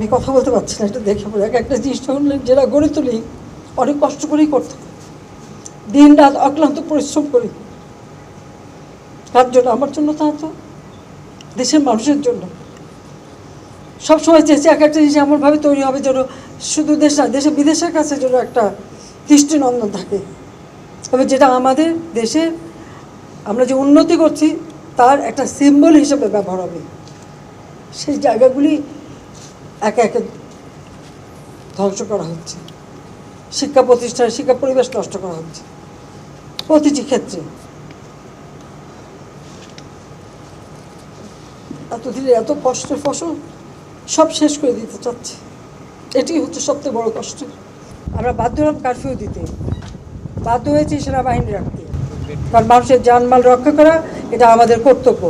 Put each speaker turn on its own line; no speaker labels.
আমি কথা বলতে পারছি না, এটা দেখে পড়ে একটা জিনিস যখন যেটা গড়ে তুলি অনেক কষ্ট করেই করতে হয়, দিন রাত অক্লান্ত পরিশ্রম করি। কার জন্য? আমার জন্য, তা তো দেশের মানুষের জন্য। সবসময় চেয়েছি এক একটা জিনিস এমনভাবে তৈরি হবে যেন শুধু দেশ না, দেশে বিদেশের কাছে যেন একটা দৃষ্টিনন্দন থাকে, তবে যেটা আমাদের দেশে আমরা যে উন্নতি করছি তার একটা সিম্বল হিসেবে ব্যবহার হবে। সেই জায়গাগুলি একে একে ধ্বংস করা হচ্ছে, শিক্ষা প্রতিষ্ঠান, শিক্ষা পরিবেশ নষ্ট করা হচ্ছে প্রতিটি ক্ষেত্রে। এতদিনে এত কষ্টের ফসল সব শেষ করে দিতে চাচ্ছে, এটি হচ্ছে সবচেয়ে বড় কষ্ট। আমরা বাধ্য হলাম কারফিউ দিতে, বাধ্য হয়েছি সেনাবাহিনী রাখতে, কারণ মানুষের জানমাল রক্ষা করা এটা আমাদের কর্তব্য।